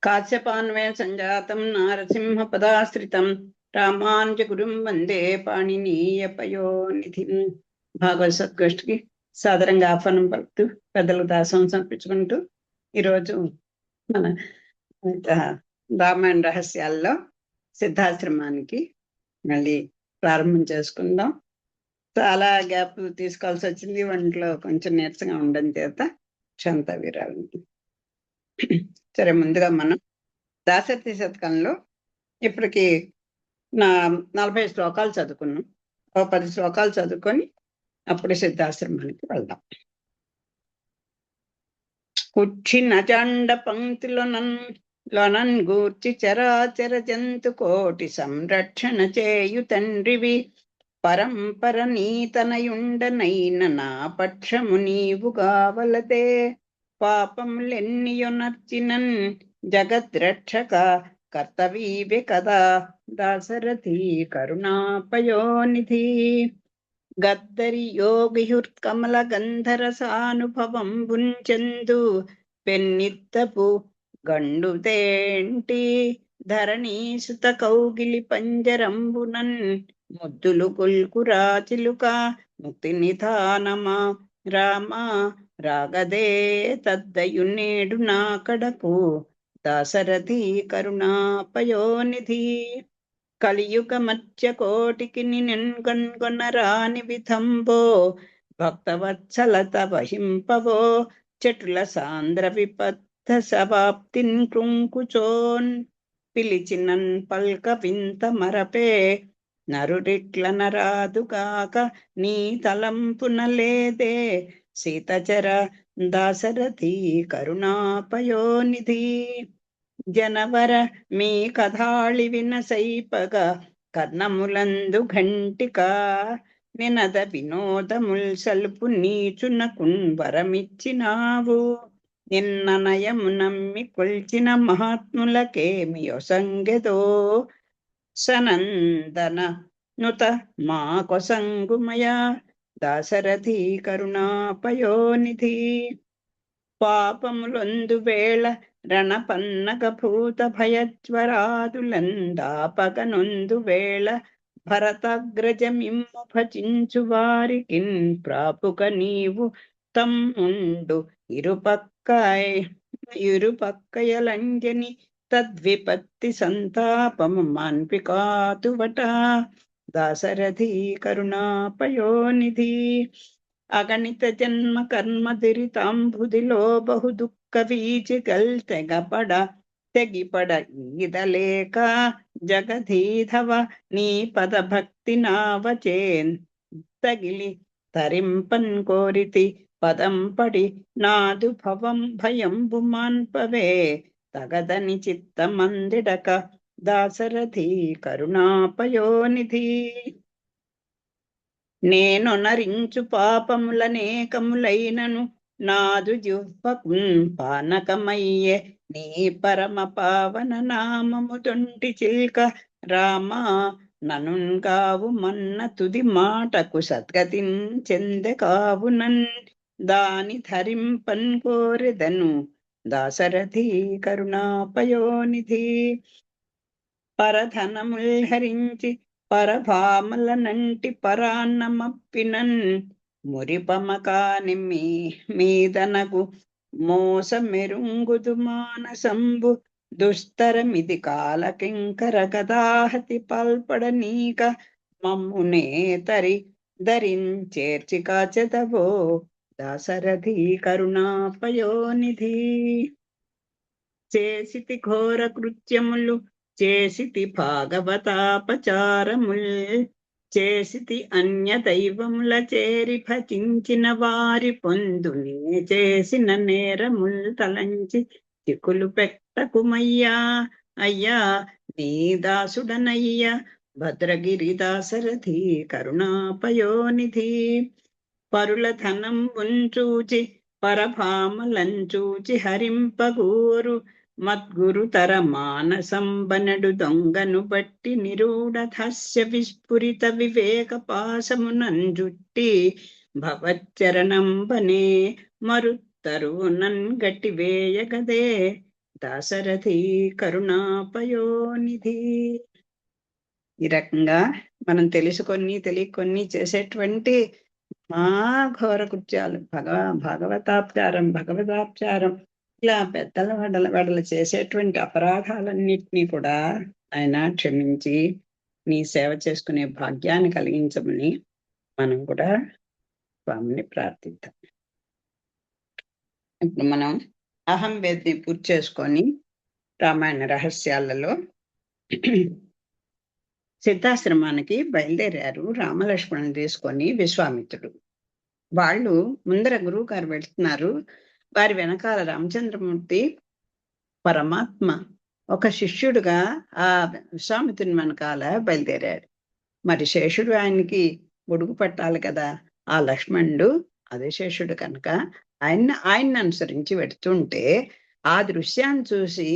కాశ్యపాన్వయ సంజాతం నారసింహపదాశ్రితం రామానుజగురుం వందే పాణినీయపయోనిధిం. భాగవత సద్గోష్ఠికి సాదరంగా ఆహ్వానం పలుకుతూ పెద్దలకు దాసం సమర్పించుకుంటూ ఈరోజు మన రామాయణ రహస్యాల్లో సిద్ధాశ్రమానికి మళ్ళీ ప్రారంభం చేసుకుందాం. చాలా గ్యాప్ తీసుకోవాల్సి వచ్చింది, ఒంట్లో కొంచెం నీరసంగా ఉండడం చేత క్షంత విరాళం. సరే, ముందుగా మనం దాశరథి శతకంలో ఇప్పటికి 40 శ్లోకాలు చదువుకున్నాం. 10 శ్లోకాలు చదువుకొని అప్పుడు సిద్ధాశ్రమానికి వెళ్దాం. కుక్షిన చండ పంక్తిలోనన్ గూర్చి చరాచర జంతు కోటి సంరక్షణ చేయు తండ్రివి, పరంపర నీతనయుండనైన నా పక్షము నీవు కావలతే. పాపములెన్నియొనర్చినన్ జగద్రక్షక కర్తవీవే కదా దాశరథి కరుణాపయోనిధి. గద్దరి యోగిహుర్కమల గంధరసానుభవం బుంచెందు పెన్నిద్దపు గండుదేంటి ధరణీసుత కౌగిలి పంజరంబునన్ ముద్దులు కొల్కురాచిలుక ముక్తి నిధానమా రామా రాగదే తద్దయునేడు నా కడకు దాశరథి కరుణాపయోనిధి. కలియుగ మధ్య కోటికి నిన్గొనరాని విధంబో భక్తవత్సలత వహింపవో చెటుల సాంద్ర విపత్త సవాప్తిన్ కృంకుచోన్ పిలిచినన్ పల్క వింత మరపే నరుడిట్ల నరాదుగాక నీ తలంపున లేదే సీతచర దాశరథి కరుణాపయోనిధి. జనవర మీ కథాళి వినసైపగా కర్ణములందు ఘంటిక నినద వినోదముల్ సల్పు నీచునకున్ వరమిచ్చినావు. నిన్న నయము నమ్మి కొల్చిన మహాత్ములకేమి యొసంగెదో సనందన నుత మా కొసంగుమయ దాశరథి కరుణాపయోనిధి. పాపములొందు వేళ రణపన్నక భూత భయజ్వరాదులందాపగనొందు వేళ భరతగ్రజమిమ్ము భజించు వారికిన్ ప్రాపుక నీవు తమ్ముండు ఇరుపక్కయలంజని తద్విపత్తి సంతాపము మాన్పికాతువట దాశరథి కరుణాపయోనిధి. అగణిత జన్మ కర్మ దిరితాంబుదిలో బహు దుఃఖ వీచికల్ తెగిపడ ఈదలేక జగధీధవ నీ పద భక్తి నావచేన్ తగిలి తరింపన్ కోరితి పదం పడి నాదు భవం భయంబు మాన్పవే తగదని చిత్తమందిడక దాశరథి కరుణాపయోనిధి. నేను నరించు పాపములనేకములైనను నాదు జిహ్వకున్ పానకమయ్యే నీ పరమ పావన నామము తొంటి చిల్క రామా ననున్ కావు మన్న తుది మాటకు సద్గతిన్ చెందె కావునన్ దాని ధరింపన్ కోరెదను దాశరథి కరుణాపయోనిధి. పరధనముల్ హరించి పరభామలనంటి పరాన్నమప్పినన్ మురిపమకాని మీదనకు మోసమెరుంగుదు మానసంబు దుస్తరమిది కాలకింకర గదాహతి పాల్పడనీక మమ్మునే ధరించేర్చి కాచెదవో దాశరథి కరుణాపయోనిధి. చేసితి ఘోర కృత్యములు చేసితి భాగవతాపచారముల్ చేసితి అన్య దైవముల చేరి భజించిన వారి పొందునే చేసిన నేరముల్ తలంచి చిక్కులు పెట్టకుమయ్యా అయ్యా నీ దాసుడనయ్యా భద్రగిరి దాశరథి కరుణాపయోనిధి. పరుల ధనం ఉంచూచి పరభామలంచూచి హరింపగోరు మద్గురుతర మానసంబనడు దొంగను బట్టి నిరూఢధస్య విస్ఫురిత వివేక పాశమునంజుట్టి భవచ్చరణంబనే మరుత్తరువునన్ గట్టి వేయగదే దాశరథి కరుణాపయోనిధి. ఈ రకంగా మనం తెలుసుకొని తెలియకొని చేసేటువంటి ఘోర కృత్యాలు, భగవతాపచారం ఇలా పెద్దల వెడలు చేసేటువంటి అపరాధాలన్నిటినీ కూడా ఆయన క్షమించి నీ సేవ చేసుకునే భాగ్యాన్ని కలిగించమని మనం కూడా స్వామిని ప్రార్థిద్దాం. ఇప్పుడు మనం అహం వేద్ని పూర్తి చేసుకొని రామాయణ రహస్యాలలో సిద్ధాశ్రమానికి బయలుదేరారు రామలక్ష్మణుని తీసుకొని విశ్వామిత్రుడు. వాళ్ళు ముందర గురువు గారు వెళ్తున్నారు. వారి వెనకాల రామచంద్రమూర్తి పరమాత్మ ఒక శిష్యుడుగా ఆ విశ్వామిత్రుని వెనకాల బయలుదేరాడు. మరి శేషుడు ఆయనకి గొడుగు పట్టాలి కదా. ఆ లక్ష్మణుడు అదే శేషుడు కనుక ఆయన్ని అనుసరించి పెడుతుంటే ఆ దృశ్యాన్ని చూసి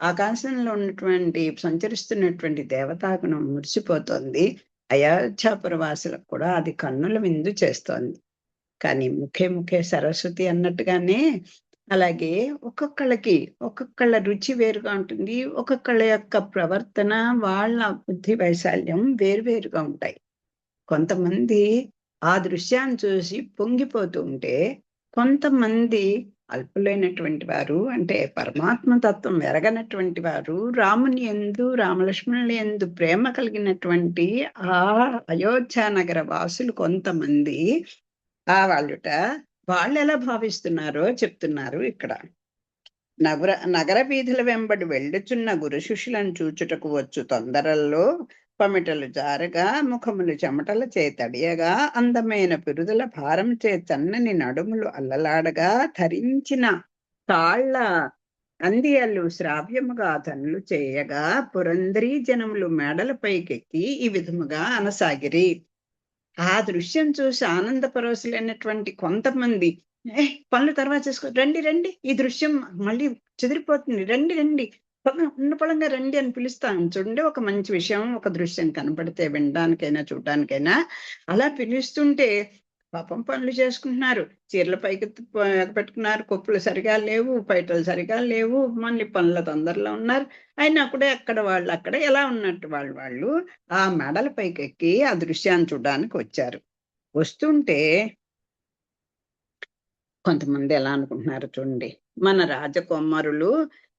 ఆకాశంలో ఉన్నటువంటి సంచరిస్తున్నటువంటి దేవతాగుణం మురిసిపోతోంది. అయోధ్యాపుర వాసులకు కూడా అది కన్నుల విందు చేస్తోంది. కానీ ముఖే సరస్వతి అన్నట్టుగానే అలాగే ఒక్కొక్కళ్ళ రుచి వేరుగా ఉంటుంది. ఒక్కొక్కళ్ళ యొక్క ప్రవర్తన, వాళ్ళ బుద్ధి వైశాల్యం వేరువేరుగా ఉంటాయి. కొంతమంది ఆ దృశ్యాన్ని చూసి పొంగిపోతూ ఉంటే, కొంతమంది అల్పులైనటువంటి వారు, అంటే పరమాత్మ తత్వం ఎరగనటువంటి వారు, రాముని యందు రామలక్ష్మణుల యందు ప్రేమ కలిగినటువంటి ఆ అయోధ్య నగర వాసులు కొంతమంది వాళ్ళు ఎలా భావిస్తున్నారో చెప్తున్నారు ఇక్కడ. నగర వీధుల వెంబడి వెళ్ళుచున్న గురు శిష్యులను చూచుటకు వచ్చు తొందరల్లో పమిటలు జారగా, ముఖములు చెమటల చేతడియగా, అందమైన పిరుదల భారం చే చన్నని నడుములు అల్లలాడగా, ధరించిన తాళ్ల అందియలు శ్రావ్యముగా ధనులు చేయగా, పురందరీ జనములు మేడలపైకెక్కి ఈ విధముగా అనసాగిరి. ఆ దృశ్యం చూసి ఆనందపరవశులైనటువంటి కొంతమంది పనులు తర్వాత చేసుకో, రండి ఈ దృశ్యం మళ్ళీ చెదిరిపోతుంది, రండి ఉన్నపళంగా రండి అని పిలుస్తాం చూడండి. ఒక మంచి విషయం, ఒక దృశ్యం కనపడితే వినడానికైనా చూడడానికైనా అలా పిలుస్తుంటే పాపం పనులు చేసుకుంటున్నారు. చీరల పైకి పెట్టుకున్నారు, కొప్పులు సరిగా లేవు, పైటలు సరిగా లేవు, మళ్ళీ పనుల తొందరలో ఉన్నారు. అయినా కూడా అక్కడ ఎలా ఉన్నట్టు వాళ్ళు ఆ మెడల పైకి ఎక్కి ఆ దృశ్యాన్ని చూడడానికి వచ్చారు. వస్తుంటే కొంతమంది ఎలా అనుకుంటున్నారు చూడండి. మన రాజకుమారులు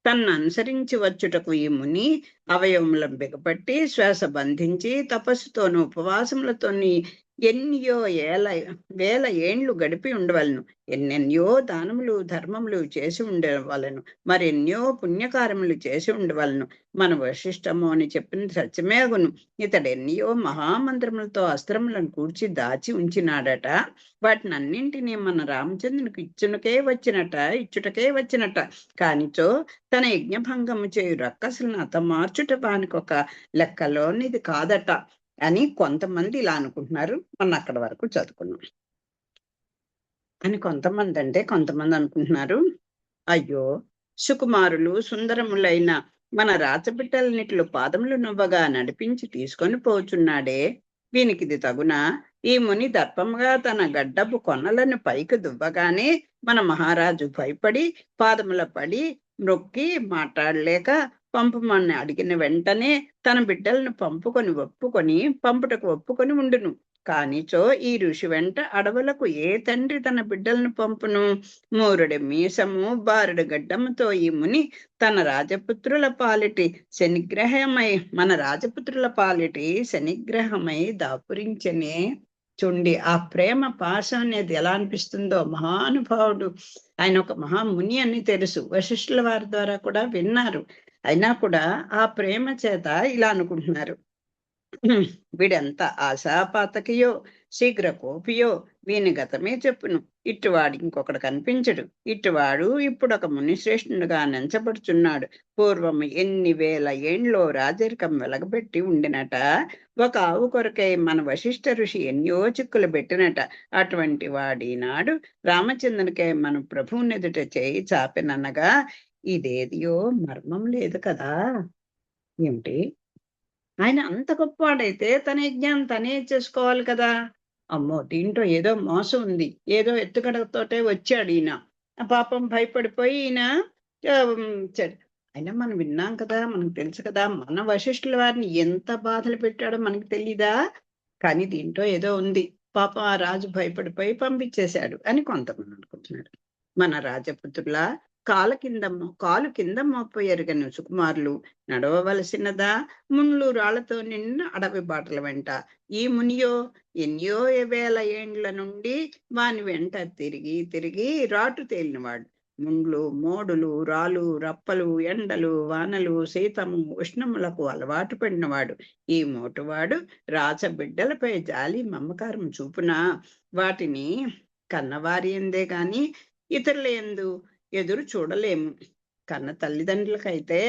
తన్ను అనుసరించి వచ్చుటకు ఈ ముని అవయవములను బిగపట్టి శ్వాస బంధించి తపస్సుతోనూ ఉపవాసములతోని ఎన్నో వేల ఏండ్లు గడిపి ఉండవలను. ఎన్నెన్నో దానములు ధర్మములు చేసి ఉండవలను. మరెన్నో పుణ్యకార్యములు చేసి ఉండవలను. మన వశిష్టము అని చెప్పిన సత్యమేగును. ఇతడు ఎన్నో మహామంత్రములతో అస్త్రములను కూర్చి దాచి ఉంచినాడట. వాటిని అన్నింటినీ మన రామచంద్రునికి ఇచ్చుటకే వచ్చినట. కానిచో తన యజ్ఞభంగము చేయు రక్కసులను అతమార్చుట వానికి ఒక లెక్కలోనిది కాదట అని కొంతమంది ఇలా అనుకుంటున్నారు. మనం అక్కడ వరకు చదువుకున్నాం. అని కొంతమంది అనుకుంటున్నారు, అయ్యో సుకుమారులు సుందరములైన మన రాచబిడ్డలన్నిటిలో పాదములు నువ్వగా నడిపించి తీసుకొని పోచున్నాడే, వీనికిది తగునా? ఈ ముని దర్పముగా తన గడ్డపు కొనలను పైకి దువ్వగానే మన మహారాజు భయపడి పాదముల పడి మ్రొక్కి మాట్లాడలేక పంపమని అడిగిన వెంటనే తన బిడ్డలను పంపుటకు ఒప్పుకొని ఉండును. కానిచో ఈ ఋషి వెంట అడవులకు ఏ తండ్రి తన బిడ్డలను పంపును? మూరుడి మీసము బారుడు గడ్డముతో ఈ ముని మన రాజపుత్రుల పాలిటి శనిగ్రహమై దాపురించనే. చూడండి ఆ ప్రేమ పాశం అనేది ఎలా అనిపిస్తుందో. మహానుభావుడు ఆయన, ఒక మహాముని అని తెలుసు, వశిష్ఠుల వారి ద్వారా కూడా విన్నారు. అయినా కూడా ఆ ప్రేమ చేత ఇలా అనుకుంటున్నారు, వీడెంత ఆశాపాతకియో శీఘ్ర కోపియో వీని గతమే చెప్పును. ఇట్టువాడు ఇంకొకడు కనిపించడు. ఇట్టువాడు ఇప్పుడు ఒక మునిశ్రేష్ఠుడుగా నెంచబడుచున్నాడు. పూర్వము ఎన్ని వేల ఏండ్లో రాజరికం వెలగబెట్టి ఉండినట. ఒక ఆవు కొరకై మన వశిష్ఠ ఋషి ఎన్నో చిక్కులు పెట్టినట. అటువంటి వాడినాడు రామచంద్రునికై మన ప్రభువునెదుట చేయి చాపిననగా ఇదేదియో మర్మం లేదు కదా. ఏమిటి, ఆయన అంత గొప్పవాడైతే తన యజ్ఞం తనే చేసుకోవాలి కదా. అమ్మో, దీంట్లో ఏదో మోసం ఉంది, ఏదో ఎత్తుగడతోటే వచ్చాడు ఈయన. పాపం భయపడిపోయి ఈయన చెడు అయినా మనం విన్నాం కదా! మనకు తెలుసు కదా! మన వశిష్ఠుల వారిని ఎంత బాధలు పెట్టాడో మనకు తెలీదా? కానీ దీంట్లో ఏదో ఉంది. పాపం ఆ రాజు భయపడిపోయి పంపించేశాడు అని కొంతమంది అనుకుంటున్నారు. మన రాజపుత్రులా కాలు కింద మోప ఎరుగని సుకుమారులు నడవవలసినదా ముళ్ళు రాళ్లతో నిన్న అడవి బాటల వెంట. ఈ మునియో ఎన్నో వేల ఏండ్ల నుండి వాని వెంట తిరిగి తిరిగి రాటు తేలినవాడు. ముండ్లు మోడులు రాళ్ళు రప్పలు ఎండలు వానలు శీతము ఉష్ణములకు అలవాటు పడినవాడు. ఈ మోటువాడు రాచబిడ్డలపై జాలి మమకారం చూపున వాటిని కన్నవారి ఎందే గాని ఇతరుల ఎందు ఎదురు చూడలేము. కన్న తల్లిదండ్రులకైతే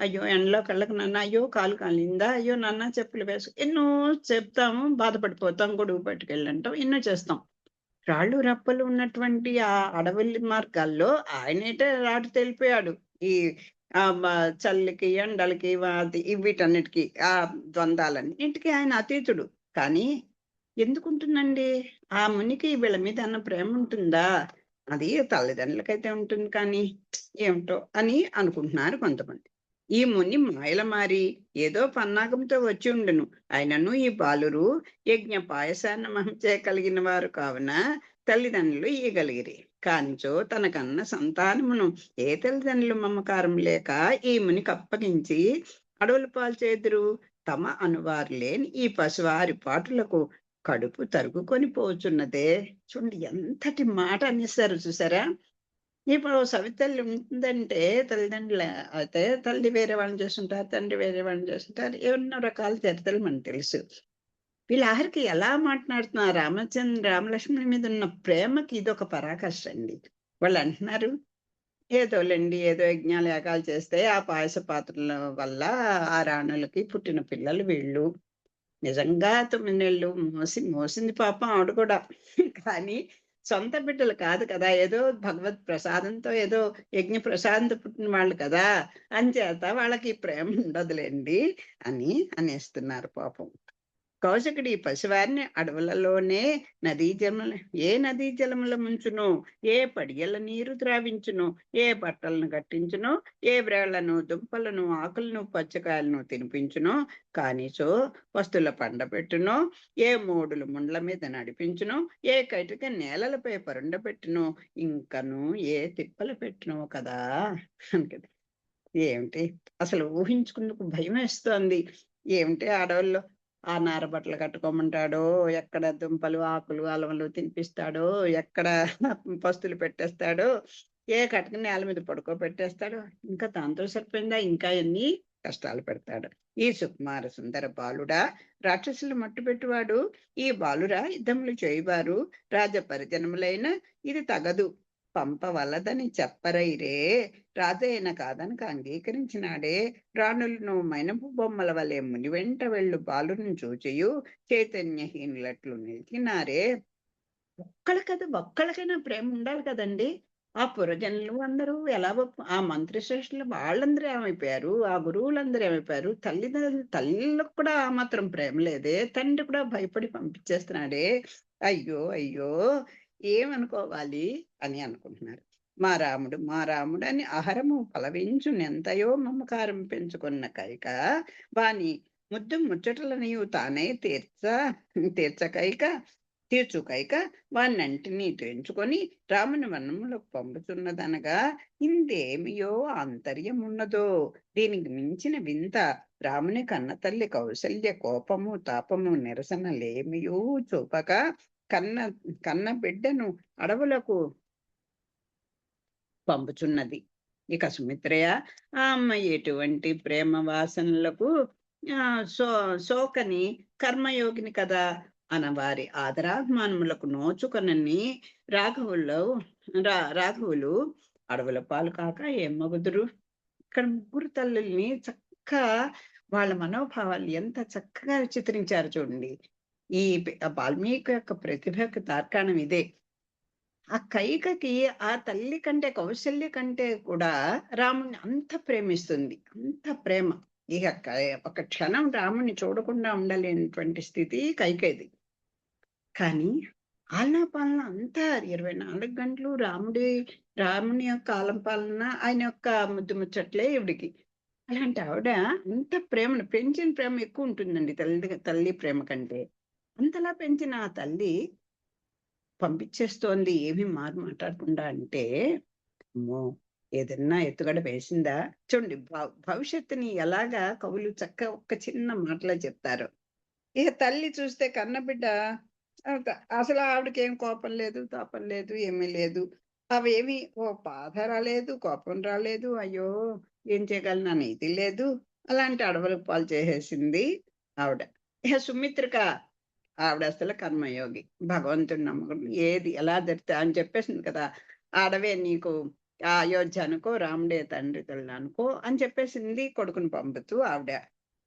అయ్యో ఎండలో కళ్ళకు నాన్న, అయ్యో కాలు కాలిందా, అయ్యో నాన్న చెప్పులు వేసు ఎన్నో చెప్తాము, బాధపడిపోతాం, గొడుగు పట్టుకెళ్ళంటాం, ఎన్నో చేస్తాం. రాళ్ళు రప్పలు ఉన్నటువంటి ఆ అడవుల మార్గాల్లో ఆయనేటే రాటు తెలిపాడు. ఈ చలికి ఎండలకి వీటన్నిటికీ ఆ ద్వంద్వాలన్నింటికి ఆయన అతీతుడు. కానీ ఎందుకుంటుందండి ఆ మునికి వీళ్ళ మీద అన్న ప్రేమ ఉంటుందా? అది తల్లిదండ్రులకైతే ఉంటుంది కానీ ఏమిటో అని అనుకుంటున్నారు కొంతమంది. ఈ ముని మాయల మారి ఏదో పన్నాగంతో వచ్చి ఉండును. ఆయనను ఈ బాలురు యజ్ఞ పాయసాన్న మహంచే కలిగిన వారు కావున తల్లిదండ్రులు ఇయ్యగలిగిరి. కానిచో తనకన్న సంతానమును ఏ తల్లిదండ్రులు మమకారం లేక ఈ మునికి అప్పగించి అడవులు పాల్చేదురు. తమ అనువారు లేని ఈ పశువారి పాటులకు కడుపు తరుగుకొని పోచున్నదే. చూడండి ఎంతటి మాట అనేసారు చూసారా. ఇప్పుడు సవితల్లి ఉందంటే తల్లిదండ్రులు అయితే తల్లి వేరే వాళ్ళని చేస్తుంటారు, తండ్రి వేరే వాళ్ళని చేస్తుంటారు, ఎన్నో రకాల చరిత్రలు మనకు తెలుసు. వీళ్ళ ఆఖరికి ఎలా మాట్లాడుతున్నారు రామలక్ష్మణుల మీద ఉన్న ప్రేమకి ఇదొక పరాకాష్ట అండి. వాళ్ళు అంటున్నారు ఏదోలేండి, ఏదో యజ్ఞాలు యాగాలు చేస్తే ఆ పాయస పాత్రల వల్ల ఆ రాణులకి పుట్టిన పిల్లలు వీళ్ళు. నిజంగా 9 నెలలు మోసింది పాపం ఆవిడ కూడా. కానీ సొంత బిడ్డలు కాదు కదా! ఏదో భగవత్ ప్రసాదంతో ఏదో యజ్ఞ ప్రసాదంతో పుట్టిన వాళ్ళు కదా! అంచేత వాళ్ళకి ప్రేమ ఉండదులేండి అని అనేస్తున్నారు పాపం. కౌశకుడు ఈ పసివారిని అడవులలోనే నదీ జలముల ముంచును, ఏ పడియల నీరు త్రావించును, ఏ బట్టలను కట్టించును, ఏ వ్రేళ్లను దుంపలను ఆకులను పచ్చకాయలను తినిపించును, కానిచో వస్తువుల పండబెట్టును, ఏ మోడులు ముండ్ల మీద నడిపించును, ఏ కటిక నేలలపై పరుండబెట్టును, ఇంకను ఏ తిప్పలు పెట్టును కదా అని. ఏమిటి అసలు ఊహించుకుందుకు భయం వేస్తోంది. ఏమిటి అడవుల్లో ఆ నార బట్టలు కట్టుకోమంటాడో, ఎక్కడ దుంపలు ఆకులు అలవలు తినిపిస్తాడో, ఎక్కడ పస్తులు పెట్టేస్తాడో, ఏ కటక నేల మీద పడుకోబెట్టేస్తాడో, ఇంకా దాంతో సరిపోయిందా ఇంకా ఎన్ని కష్టాలు పెడతాడు. ఈ సుకుమార సుందర బాలుడా రాక్షసులు మట్టుపెట్టువాడు, ఈ బాలురా యుద్ధములు చేయువారు రాజ పరిజనములైన ఇది తగదు పంపవలదని చెప్పరైరే. రాజైన కాదనక అంగీకరించినాడే. రాణులను మైనపు బొమ్మల వలె ముని వెంట వెళ్ళు బాలుని చూచియు చైతన్యహీనులట్లు నిలిచినారే. ఒక్కళ్ళకైనా ప్రేమ ఉండాలి కదండి. ఆ పురజనులు అందరూ ఎలా ఆ మంత్రి శ్రేష్ఠులు వాళ్ళందరూ ఏమైపోయారు, ఆ గురువులందరూ ఏమైపోయారు, తల్లిలకు కూడా ఆ మాత్రం ప్రేమ లేదే, తండ్రి కూడా భయపడి పంపించేస్తున్నాడే. అయ్యో అయ్యో ఏమనుకోవాలి అని అనుకుంటున్నారు. మా రాముడు అని అహరము పలవించునెంతయో మమకారం పెంచుకున్న కైక వాని ముద్దు ముచ్చటలనియు తానే తీర్చుకైక వాన్నంటినీ తెంచుకొని రాముని వనములకు పంపుతున్నదనగా ఇందేమియో ఆంతర్యమున్నదో. దీనికి మించిన వింత రాముని కన్న తల్లి కౌసల్య కోపము తాపము నిరసనలేమియూ చూపక కన్న బిడ్డను అడవులకు పంపుచున్నది. ఇక సుమిత్రయ ఆ అమ్మ ఎటువంటి ప్రేమ వాసనలకు శోకని కర్మయోగిని కదా అనవారి ఆదరాభిమానములకు నోచుకొనని రాఘవులు అడవుల పాలు కాక ఏం మగుదురు. ఇక్కడ ముగ్గురు తల్లుల్ని చక్కగా వాళ్ళ మనోభావాలు ఎంత చక్కగా చిత్రించారు చూడండి. ఈ వాల్మీకి యొక్క ప్రతిభకు తార్కాణం ఇదే. ఆ కైకకి ఆ తల్లి కంటే కౌశల్య కంటే కూడా రాముణ్ణి అంత ప్రేమిస్తుంది, అంత ప్రేమ. ఇక ఒక క్షణం రాముణ్ణి చూడకుండా ఉండలేనటువంటి స్థితి కైకేది. కానీ ఆలనా పాలన అంతా 24 గంటలు రాముడి రాముని యొక్క కాలం పాలన, ఆయన యొక్క ముద్దు ముచ్చట్లే ఈవిడికి. అలాంటి ఆవిడ అంత ప్రేమను పెంచిన ప్రేమ ఎక్కువుంటుందండి తల్లి ప్రేమ కంటే. అంతలా పెంచిన ఆ తల్లి పంపించేస్తోంది ఏమీ మాట్లాడకుండా అంటే, అమ్మో! ఏదన్నా ఎత్తుగడ వేసిందా? చూడండి భవిష్యత్తుని ఎలాగా కవులు ఒక్క చిన్న మాటలో చెప్తారో. ఇక తల్లి చూస్తే కన్నబిడ్డ ఆహ్, క అసలు ఆవిడకేం కోపం లేదు, తాపం లేదు, ఏమీ లేదు. అవేమి బాధ రాలేదు, కోపం రాలేదు. అయ్యో! ఏం చేయగలను ఇది లేదు. అలాంటి అడవుల పాలు చేసేసింది ఆవిడ. ఇహ సుమిత్రక ఆవిడసలు కర్మయోగి. భగవంతుడిని నమ్మకం ఏది ఎలా జరిగితే అని చెప్పేసింది కదా! ఆ అడవే నీకు అయోధ్య అనుకో, రాముడే తండ్రి తల్లి అనుకో అని చెప్పేసింది కొడుకుని పంపుతూ ఆవిడ.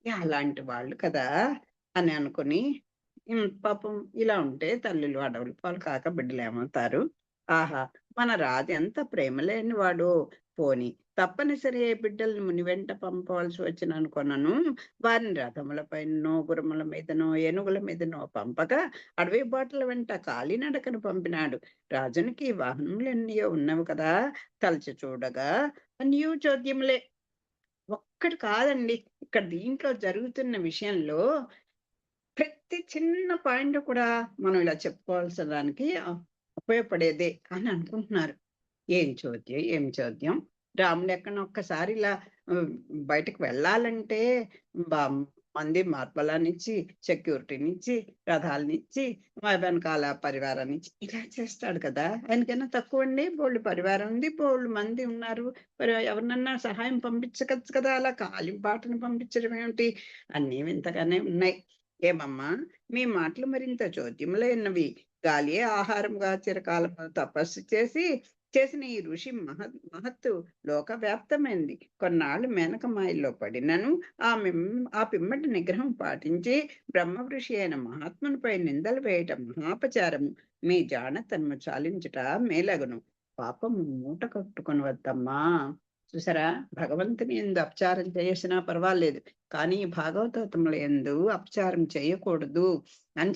అలాంటి వాళ్ళు కదా! అని అనుకుని పాపం ఇలా ఉంటే తల్లులు అడవుల పాలు కాక బిడ్డలేమవుతారు. ఆహా! మన రాజు ఎంత ప్రేమ లేనివాడో. పోనీ తప్పనిసరి బిడ్డల్ని మునివెంట పంపవలసి వచ్చిననుకొనను వారిని రథముల పైననో, గుర్రముల మీదనో, ఏనుగుల మీదనో పంపక అడవి బాటల వెంట కాలినడకన పంపినాడు. రాజునికి వాహనములెన్నియో ఉన్నవి కదా! తలచి చూడగా అన్నియు చోద్యములే. ఒక్కటి కాదండి. ఇక్కడ దీంట్లో జరుగుతున్న విషయంలో ప్రతి చిన్న పాయింట్ కూడా మనం ఇలా చెప్పుకోవాల్సిన దానికి ఉపయోగపడేదే అని అనుకుంటున్నారు. ఏం చోద్యం, ఏం చోద్యం. రాముడెక్కడనో ఒక్కసారి ఇలా హ్మ్, బయటకి వెళ్ళాలంటే బ మంది మార్బలాన్నిచ్చి, సెక్యూరిటీనిచ్చి, రథాలనిచ్చి, వెనకాల పరివారాన్నిచ్చి ఇలా చేస్తాడు కదా! ఆయనకన్నా తక్కువండి? బోలెడు పరివారం ఉంది. బోలెడు మంది ఉన్నారు. మరి ఎవరినన్నా సహాయం పంపించవచ్చు కదా! అలా కాలిబాటను పంపించడం ఏమిటి? అన్నీ వింతగానే ఉన్నాయి. ఏమమ్మా! మీ మాటలు మరింత చోద్యములైనవి. గాలియే ఆహారంగా చిరకాలము తపస్సు చేసిన ఈ ఋషి మహత్తు లోకవ్యాప్తమైంది. కొన్నాళ్ళు మేనకమాయల్లో పడినను ఆ పిమ్మటి నిగ్రహం పాటించి బ్రహ్మ ఋషి అయిన మహాత్మునిపై నిందలు వేయటం మహాపచారము. మీ జానతన్ము చాలించుట మేలగును. పాపము మూట కట్టుకొని వద్దమ్మా. చూసారా? భగవంతుని యందు అపచారం చేసినా పర్వాలేదు. కానీ భాగవతముల యందు అపచారం చేయకూడదు అని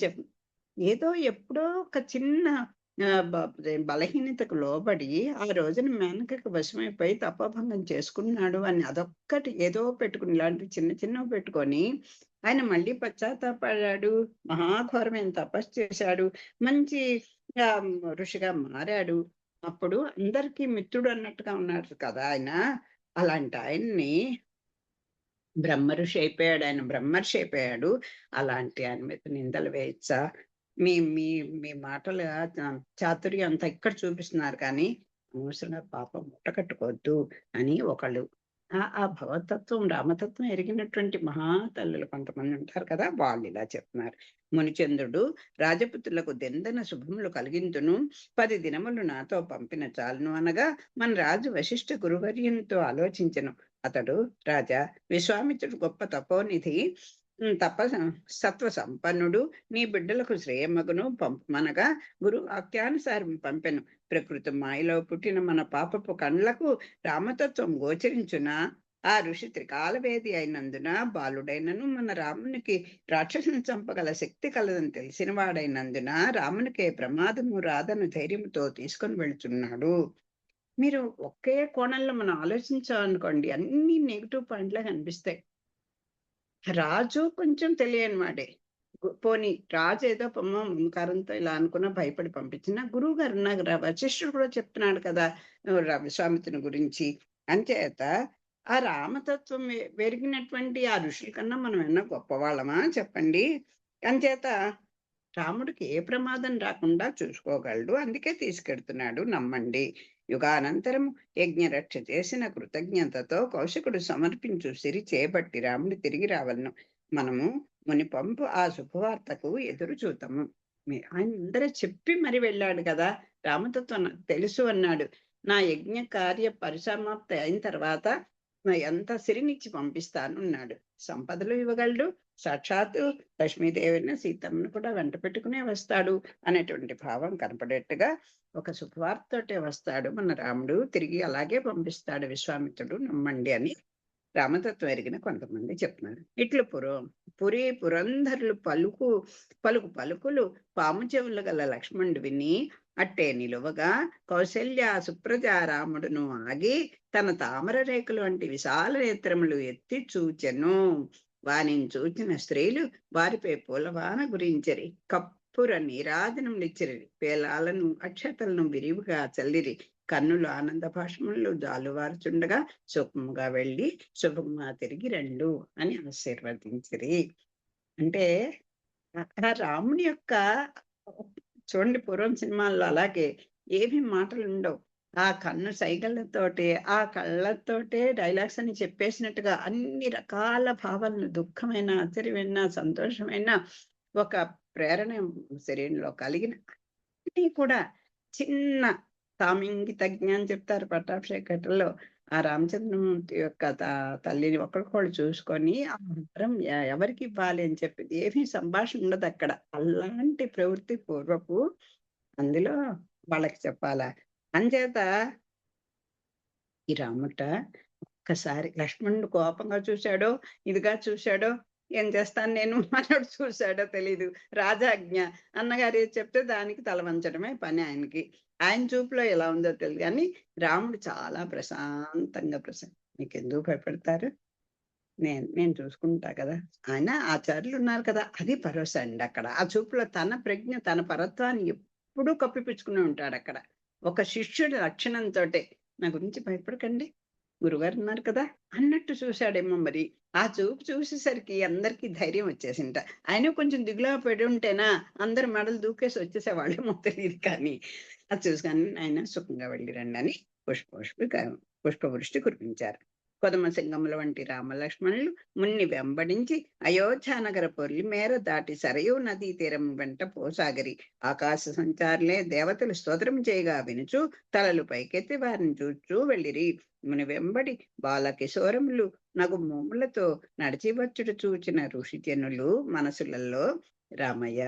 ఏదో ఎప్పుడో ఒక చిన్న బలహీనతకు లోబడి ఆ రోజున మేనకకి వశమైపోయి తపోభంగం చేసుకున్నాడు అని అదొక్కటి ఏదో పెట్టుకుని ఇలాంటివి చిన్న చిన్నవి పెట్టుకొని ఆయన మళ్ళీ పశ్చాత్తాపపడ్డాడు. మహాఘోరమైన తపస్సు చేశాడు. మంచి ఆహ్, ఋషిగా మారాడు. అప్పుడు అందరికీ మిత్రుడు అన్నట్టుగా ఉన్నాడు కదా ఆయన. అలాంటి ఆయన్ని బ్రహ్మఋషి అయిపోయాడు. ఆయన బ్రహ్మర్షి అయిపోయాడు. అలాంటి ఆయన మీద నిందలు వేయొచ్చా? మీ మీ మీ మాటల చాతుర్యం అంతా ఇక్కడ చూపిస్తున్నారు కానీ, అనవసరంగా పాపం మూటకట్టుకోవద్దు అని ఒకళ్ళు. ఆ భగవతత్వం, రామతత్వం ఎరిగినటువంటి మహాతల్లులు కొంతమంది ఉంటారు కదా! వాళ్ళిలా చెప్తున్నారు. మునిచంద్రుడు రాజపుత్రులకు దెందన శుభములు కలిగింతును. 10 దినములు నాతో పంపిన చాలును అనగా, మన రాజు వశిష్ఠ గురువర్యునితో ఆలోచించెను. అతడు రాజా విశ్వామిత్రుడు గొప్ప తపోనిధి, సత్వ సంపన్నుడు, నీ బిడ్డలకు శ్రేయమగును పంపమనగా గురు వాక్యానుసారం పంపెను. ప్రకృతి మాయలో పుట్టిన మన పాపపు కండ్లకు రామతత్వం గోచరించునా? ఆ ఋషి త్రికాలవేది అయినందున బాలుడైనను మన రామునికి రాక్షసుని చంపగల శక్తి కలదని తెలిసిన వాడైనందున రామునికే ప్రమాదము రాదను ధైర్యంతో తీసుకొని వెళుతున్నాడు. మీరు ఒకే కోణంలో మనం ఆలోచించామనుకోండి అన్ని నెగెటివ్ పాయింట్లే కనిపిస్తాయి. రాజు కొంచెం తెలియని వాడే. పోనీ రాజు ఏదో మమకారంతో ఇలా అనుకున్న భయపడి పంపించిన గురువుగారు ఉన్నారు వశిష్ఠుడు కూడా చెప్తున్నాడు కదా! విశ్వామిత్రుని గురించి. అంచేత ఆ రామతత్వం వెరిగినటువంటి ఆ ఋషుల కన్నా మనం ఏమన్నా గొప్పవాళ్ళమా చెప్పండి? అంచేత రాముడికి ఏ ప్రమాదం రాకుండా చూసుకోగలడు. అందుకే తీసుకెడుతున్నాడు నమ్మండి. యుగానంతరం యజ్ఞరక్ష చేసిన కృతజ్ఞతతో కౌశికుడు సమర్పించు సిరి చేపట్టి రాముడు తిరిగి రావలను. మనము మునిపంపు ఆ శుభవార్తకు ఎదురు చూతాము. ఆయన ముందర చెప్పి మరి వెళ్ళాడు కదా! రామతత్వం నాకు తెలుసు అన్నాడు. నా యజ్ఞ కార్య పరిసమాప్తి అయిన తర్వాత ఎంత సిరినిచ్చి పంపిస్తాను అన్నాడు. సంపదలు ఇవ్వగలడు. సాక్షాత్తు లక్ష్మీదేవిని సీతమ్మను కూడా వెంట పెట్టుకునే వస్తాడు అనేటువంటి భావం కనపడేట్టుగా ఒక శుభవార్తతోటే వస్తాడు మన రాముడు. తిరిగి అలాగే పంపిస్తాడు విశ్వామిత్రుడు నమ్మండి అని రామతత్వం ఎరిగిన కొంతమంది చెప్తున్నారు. ఇట్లు పురి పురంధరులు పలుకు పలుకులు పాము చెవులు గల లక్ష్మణుడు విని అట్టే నిలువగా కౌసల్య సుప్రజా రాముడును ఆగి తన తామర రేకులు వంటి విశాల నేత్రములు ఎత్తి చూచెను. వానిని చూచిన స్త్రీలు వారిపై పూలవాన గురించరి, కప్పుర నీరాజనములిచ్చిరి, పేలాలను అక్షతలను విరివిగా చల్లిరి, కన్నులు ఆనంద భాషములు జాలువారుచుండగా సుఖముగా వెళ్ళి శుభముగా తిరిగి రండు అని ఆశీర్వదించిరి. అంటే ఆ రాముని యొక్క, చూడండి పూర్వం సినిమాల్లో అలాగే ఏమి మాటలు ఉండవు, ఆ కన్ను సైగళ్ళతోటే ఆ కళ్ళతోటే డైలాగ్స్ అని చెప్పేసినట్టుగా అన్ని రకాల భావాలను, దుఃఖమైన, ఆశ్చర్యమైన, సంతోషమైన, ఒక ప్రేరణ శరీరంలో కలిగిన అన్నీ కూడా చిన్న సామింగితజ్ఞ అని చెప్తారు పట్టాభిషేకటలో. ఆ రామచంద్రమూర్తి యొక్క తల్లిని ఒకరికొకళ్ళు చూసుకొని ఆ వరం ఎవరికి ఇవ్వాలి అని చెప్పి ఏమీ సంభాషణ ఉండదు అక్కడ. అలాంటి ప్రవృత్తి పూర్వపు అందులో వాళ్ళకి చెప్పాలా. అంచేత ఈ రాముట ఒక్కసారి లక్ష్మణుడు కోపంగా చూశాడో, ఇదిగా చూశాడో, ఏం చేస్తాను నేను అన్నాడు, చూశాడో తెలీదు. రాజాజ్ఞ, అన్నగారు ఏది చెప్తే దానికి తల వంచడమే పని ఆయనకి. ఆయన చూపులో ఎలా ఉందో తెలియదు కానీ రాముడు చాలా ప్రశాంతంగా మీకెందుకు భయపడతారు, నేను నేను చూసుకుంటా కదా, ఆయన ఆచార్యులు ఉన్నారు కదా, అది భరోసా అండి అక్కడ. ఆ చూపులో తన ప్రజ్ఞ, తన పరత్వాన్ని ఎప్పుడూ కప్పిపుచ్చుకుని ఉంటాడు అక్కడ. ఒక శిష్యుడి లక్షణంతోటే నా గురించి భయపడకండి, గురుగారు ఉన్నారు కదా అన్నట్టు చూశాడేమో మరి. ఆ చూపు చూసేసరికి అందరికీ ధైర్యం వచ్చేసింట. ఆయన కొంచెం దిగులా పడి ఉంటేనా అందరు మెడలు దూకేసి వచ్చేసేవాళ్ళేమో తెలియదు కానీ, అది చూసుకొని ఆయన సుఖంగా వెళ్ళిరండి అని పుష్పవృష్టి కురిపించారు. కొదమ సింగముల వంటి రామలక్ష్మణులు మున్ని వెంబడించి అయోధ్యానగర పొర్లి మేర దాటి సరయూ నదీ తీరం వెంట పోసాగరి. ఆకాశ సంచారులే దేవతలు స్తోత్రం చేయగా వినుచు తలలు పైకెత్తి వారిని చూచూ వెళ్ళిరి. ముని వెంబడి బాలకిశోరములు నగు మోములతో నడిచివచ్చుట చూచిన ఋషిజనులు మనసులలో, రామయ్య,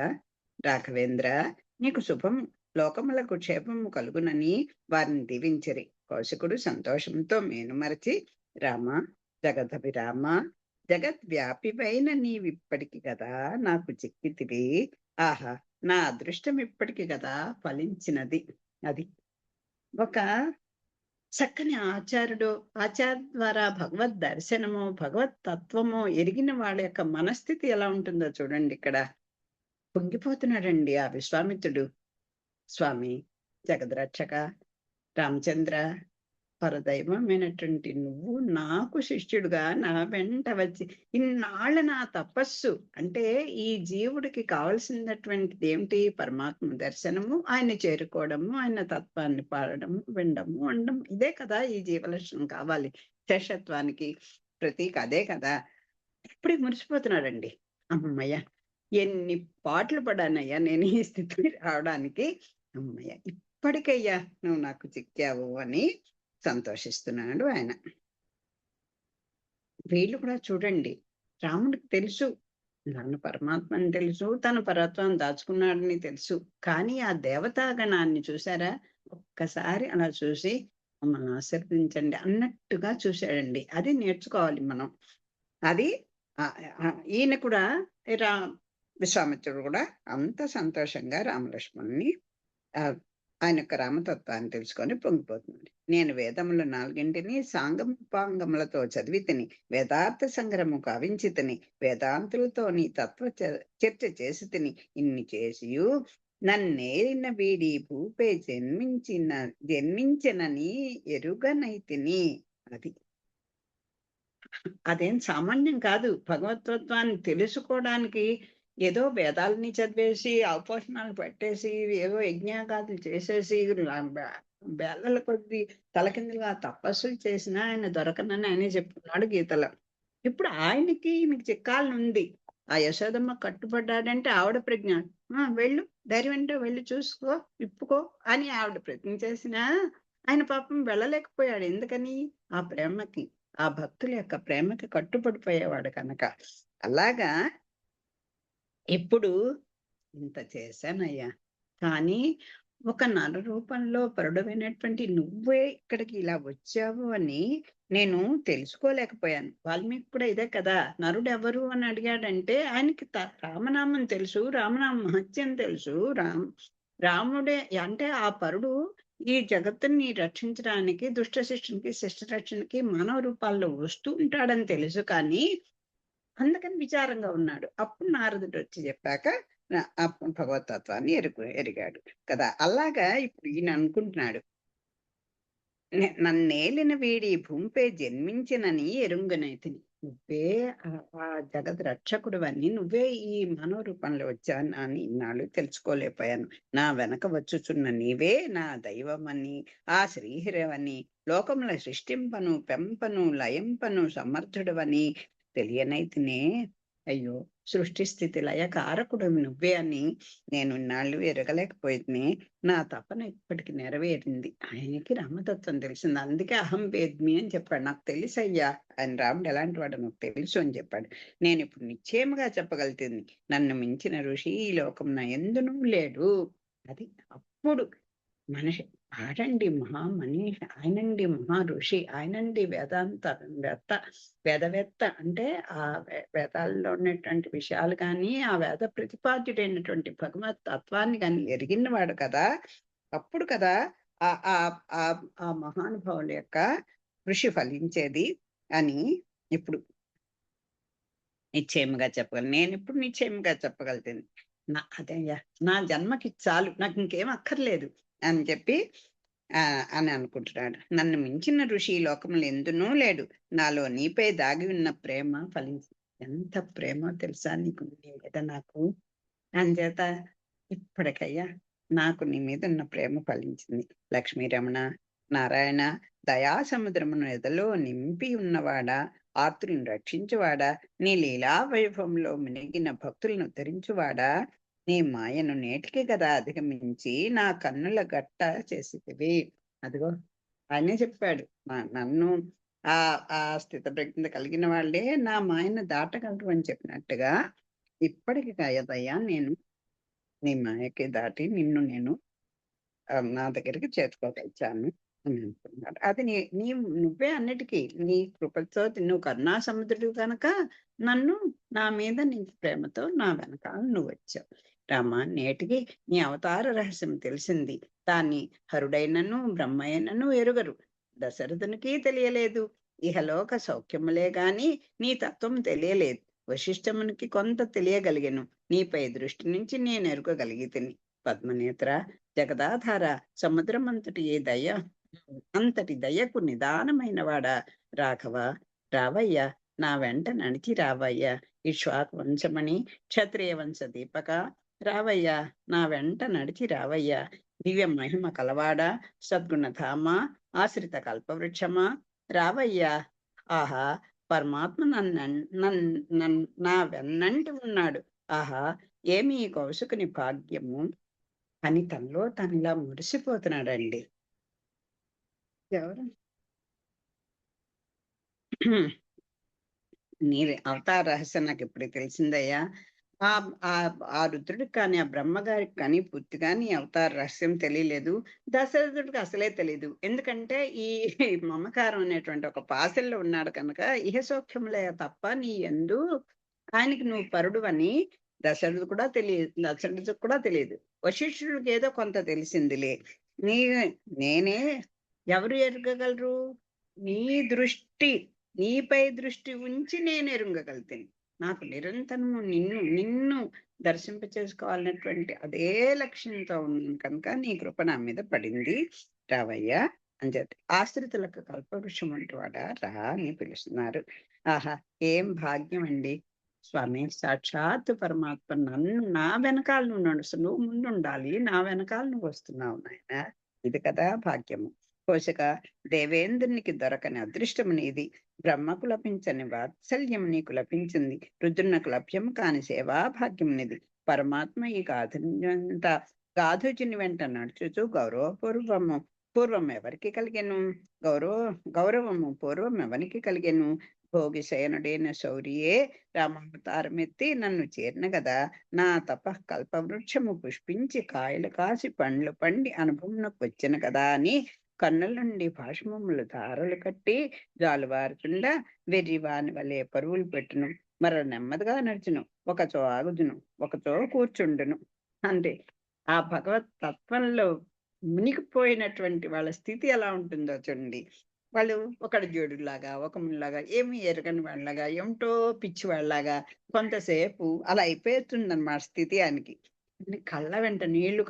రాఘవేంద్ర, నీకు శుభం, లోకములకు క్షేమము కలుగునని వారిని దీవించిరి. కౌశికుడు సంతోషంతో మేనుమరచి, రామ, జగదభిరామ, జగద్వ్యాపివైన నీవిప్పటికి కదా నాకు చిక్కితివి, ఆహా నా అదృష్టం ఇప్పటికి కదా ఫలించినది. అది ఒక చక్కని ఆచార్యుడు, ఆచార్య ద్వారా భగవద్ దర్శనము, భగవత్ తత్వము ఎరిగిన వాళ్ళ యొక్క మనస్థితి ఎలా ఉంటుందో చూడండి. ఇక్కడ పొంగిపోతున్నాడండి ఆ విశ్వామిత్రుడు. స్వామి, జగద్రక్షక, రామచంద్ర, పరదైవమైనటువంటి నువ్వు నాకు శిష్యుడుగా నా వెంట వచ్చి ఇన్నాళ్ళ నా తపస్సు, అంటే ఈ జీవుడికి కావలసినటువంటిది ఏమిటి? పరమాత్మ దర్శనము, ఆయన చేరుకోవడము, ఆయన తత్వాన్ని పాడడము, వినడము, వండడం, ఇదే కదా ఈ జీవలక్షణం కావాలి. శేషత్వానికి ప్రతీక అదే కదా. ఇప్పుడే మురిసిపోతున్నాడండి. అమ్మయ్య, ఎన్ని పాటలు పడానయ్యా నేను ఈ స్థితికి రావడానికి, అమ్మయ్య ఇప్పటికయ్యా నువ్వు నాకు చిక్కావు అని సంతోషిస్తున్నాడు ఆయన. వీళ్ళు కూడా చూడండి, రాముడికి తెలుసు నన్ను పరమాత్మ అని తెలుసు, తన పరత్వాన్ని దాచుకున్నాడని తెలుసు, కానీ ఆ దేవతాగణాన్ని చూసారా, ఒక్కసారి అలా చూసి మమ్మల్ని ఆశీర్వదించండి అన్నట్టుగా చూశాడండి. అది నేర్చుకోవాలి మనం. అది ఈయన కూడా రా విశ్వామిత్రుడు కూడా అంత సంతోషంగా రామలక్ష్మణుని ఆయన యొక్క రామతత్వాన్ని తెలుసుకొని పొంగిపోతుంది. నేను వేదములు 4 సాంగముపాంగములతో చదివి తిని, వేదార్థ సంగ్రహము కావించి తిని, వేదాంతులతో నీ తత్వ చర్చ చేసి తిని, ఇన్ని చేసియు నన్నేరిన వీడి భూపే జన్మించనని ఎరుగనైతిని. అదేం సామాన్యం కాదు. భగవతత్వాన్ని తెలుసుకోవడానికి ఏదో వేదాలని చదివేసి అవపోషణాలు పెట్టేసి ఏదో యజ్ఞాగాదులు చేసేసి బేళ్ళ కొద్ది తలకిందులుగా తపస్సులు చేసినా ఆయన దొరకనని ఆయనే చెప్తున్నాడు గీతలో. ఇప్పుడు ఆయనకి ఈయనకి చిక్కాలని ఉంది. ఆ యశోదమ్మ కట్టుబడ్డాడంటే ఆవిడ ప్రజ్ఞ, వెళ్ళు, ధైర్యం అంటే వెళ్ళి చూసుకో, విప్పుకో అని ఆవిడ ప్రజ్ఞ చేసినా ఆయన పాపం వెళ్ళలేకపోయాడు. ఎందుకని? ఆ ప్రేమకి, ఆ భక్తుల యొక్క ప్రేమకి కట్టుబడిపోయేవాడు కనుక. అలాగా ఇప్పుడు ఇంత చేశానయ్యా, కానీ ఒక నర రూపంలో పరుడమైనటువంటి నువ్వే ఇక్కడికి ఇలా వచ్చావు అని నేను తెలుసుకోలేకపోయాను. వాల్మీకి కూడా ఇదే కదా, నరుడు ఎవరు అని అడిగాడంటే ఆయనకి రామనామం తెలుసు, రామనామ మహత్యం తెలుసు, రాముడే అంటే ఆ పరుడు ఈ జగత్తుని రక్షించడానికి, దుష్ట శిక్షణకి, శిష్ట రక్షణకి మానవ రూపాల్లో వస్తూ ఉంటాడని తెలుసు కానీ, అందుకని విచారంగా ఉన్నాడు. అప్పుడు నారదుడు వచ్చి చెప్పాక అప్పుడు భగవతత్వాన్ని ఎరిగాడు కదా! అలాగా ఇప్పుడు ఈయన అనుకుంటున్నాడు. నన్నేలిన వీడి భూమిపై జన్మించినని ఎరుంగనైతిని. నువ్వే ఆ జగత్ రక్షకుడివని, నువ్వే ఈ మానవ రూపంలో వచ్చావని అని ఇన్నాళ్ళు తెలుసుకోలేకపోయాను. నా వెనక వచ్చుచున్న నీవే నా దైవమని, ఆ శ్రీహరివని, లోకముల సృష్టింపను, పెంపను, లయంపను సమర్థుడవని తెలియనైతినే. అయ్యో! సృష్టి స్థితి లయ కారకుడివి నువ్వే అని నేను ఇన్నాళ్ళు ఎరగలేకపోయింది. నా తపన ఇప్పటికి నెరవేరింది. ఆయనకి రామతత్వం తెలిసింది. అందుకే అహం వేద్మి అని చెప్పాడు. నాకు తెలుసయ్యా ఆయన రాముడు ఎలాంటి వాడో నాకు తెలుసు అని చెప్పాడు. నేనిప్పుడు నిశ్చయముగా చెప్పగలుగుతుంది. నన్ను మించిన ఋషి ఈ లోకమున ఎందునూ లేడు. అది అప్పుడు మనిషి ఆడండి మహామనీషి, ఆయనండి మహా ఋషి, ఆయనండి వేదవేత్త అంటే ఆ వేదాల్లో ఉన్నటువంటి విషయాలు కానీ, ఆ వేద ప్రతిపాద్యుడైనటువంటి భగవత్ తత్వాన్ని కానీ ఎరిగినవాడు కదా! అప్పుడు కదా ఆ ఆ ఆ ఆ మహానుభావుల యొక్క కృషి ఫలించేది అని ఇప్పుడు నిశ్చయముగా చెప్పగలను. నేనిప్పుడు నిశ్చయముగా చెప్పగలుగుతాను. అదయ్యా నా జన్మకి చాలు. నాకు ఇంకేం అక్కర్లేదు అని చెప్పి అని అనుకుంటున్నాడు. నన్ను మించిన ఋషి ఈ లోకములో ఎందునూ లేడు. నాలో నీపై దాగి ఉన్న ప్రేమ ఫలించింది. ఎంత ప్రేమో తెలుసా నీకు నీ మీద నాకు. అంచేత ఇప్పటికయ్యా నాకు నీ మీద ఉన్న ప్రేమ ఫలించింది. లక్ష్మీరమణ, నారాయణ, దయాసముద్రమును ఎదలో నింపి ఉన్నవాడా, ఆర్తులను రక్షించువాడా, నీ లీలా వైభవంలో మునిగిన భక్తులను ఉద్ధరించువాడా, నీ మాయను నేటికి కదా అధిగమించి నా కన్నుల గట్ట చేసితివి. అదిగో ఆయనే చెప్పాడు. నన్ను ఆ ఆ స్థిత ప్రజ్ఞత కలిగిన వాళ్ళే నా మాయను దాటగలరు అని చెప్పినట్టుగా ఇప్పటికి కాయదయ్యా నేను నీ మాయకి దాటి నిన్ను నేను నా దగ్గరికి చేర్చుకోగలిచాను అని అంటున్నాడు. అది నువ్వే అన్నిటికీ నీ కృపతో నువ్వు కరుణా సముద్రుడు కనుక నన్ను నా మీద నీ ప్రేమతో నా వెనకాల నువ్వు వచ్చావు. రామ నేటికి నీ అవతార రహస్యం తెలిసింది. దాన్ని హరుడైనను బ్రహ్మయ్యనను ఎరుగరు. దశరథునికి తెలియలేదు. ఇహలోక సౌఖ్యములే గాని నీ తత్వం తెలియలేదు. వశిష్ఠమునికి కొంత తెలియగలిగెను. నీపై దృష్టి నుంచి నేను ఎరుగగలిగితిని. పద్మనేత్ర, జగదాధార, సముద్రమంతటి ఏ అంతటి దయకు నిదానమైన వాడా, రాఘవ రావయ్యా, నా వెంట నడిచి రావయ్యా. ఇక్ష్వాకు వంశమణి, క్షత్రియ వంశ దీపక, రావయ్యా, నా వెంట నడిచి రావయ్యా. దివ్య మహిమ కలవాడా, సద్గుణధామ, ఆశ్రిత కల్పవృక్షమా, రావయ్యా. ఆహా, పరమాత్మ నా వెన్నంటి ఉన్నాడు. ఆహా, ఏమి ఈ కౌశకుని భాగ్యము అని తనలో తను ఇలా మురిసిపోతున్నాడండి. ఎవరు నీ అవతార రహస్యం నాకు ఇప్పుడు తెలిసిందయ్యా. ఆ ఆ ఆ రుద్రుడికి కానీ, ఆ బ్రహ్మగారికి కానీ పూర్తిగా నీ అవతార రహస్యం తెలియలేదు. దశరథుడికి అసలే తెలీదు. ఎందుకంటే ఈ మమకారం అనేటువంటి ఒక పాశల్లో ఉన్నాడు కనుక ఇహసౌఖ్యములే తప్ప నీ యందు ఆయనకి నువ్వు పరుడువని దశరథుడికి కూడా తెలియదు. వశిష్ఠుడికి ఏదో కొంత తెలిసిందిలే. నీ నేనే ఎవరు ఎరగగలరు? నీ దృష్టి నీపై దృష్టి ఉంచి నేను ఎరుగగలుగుతాను. నాకు నిరంతరము నిన్ను దర్శింప చేసుకోవాలన్నటువంటి అదే లక్ష్యంతో ఉన్నాను కనుక నీ కృప నా మీద పడింది. రావయ్యా అని చెప్పి ఆశ్రితులకు కల్పవృక్షం వంటి వాడా రా అని పిలుస్తున్నారు. ఆహా, ఏం భాగ్యం అండి. స్వామి సాక్షాత్ పరమాత్మ నన్ను నా వెనకాల నువ్వు నడుస్తు, నువ్వు ముందుండాలి, నా వెనకాల నువ్వు వస్తున్నావు నాయన. ఇది కదా భాగ్యము. కోశక, దేవేంద్రునికి దొరకని అదృష్టము నీది. బ్రహ్మకు లభించని వాత్సల్యం నీకు లభించింది. రుద్రునకు లభ్యము కాని సేవా భాగ్యం నిది. పరమాత్మ ఈ గాధుజుని వెంట నడుచుచు పూర్వం ఎవరికి కలిగెను? గౌరవము పూర్వం ఎవరికి కలిగెను? భోగి శయనుడైన శౌర్యే రామావతారమెత్తి నన్ను చేరిన గదా. నా కల్పవృక్షము పుష్పించి కాయలు కాసి పండ్లు పండి అనుభవంలోకి వచ్చిన కదా అని కన్నుల నుండి భాష్మములు ధారలు కట్టి జాలువారుతుండా వెర్రివాని వలె పరువులు పెట్టును. నెమ్మదిగా నడుచును, ఒకచో ఆగుదును, ఒకచో కూర్చుండును. అంటే ఆ భగవత్ తత్వంలో మునిగిపోయినటువంటి వాళ్ళ స్థితి ఎలా ఉంటుందో చూడండి. వాళ్ళు ఒకడు జేడులాగా, ఒకనిలాగా ఏమి ఎరగని వాళ్ళలాగా, ఏమిటో పిచ్చివాళ్ళలాగా కొంతసేపు అలా అయిపోతుందన్నమాట స్థితి ఆయనకి. కళ్ళ వెంట నీళ్లు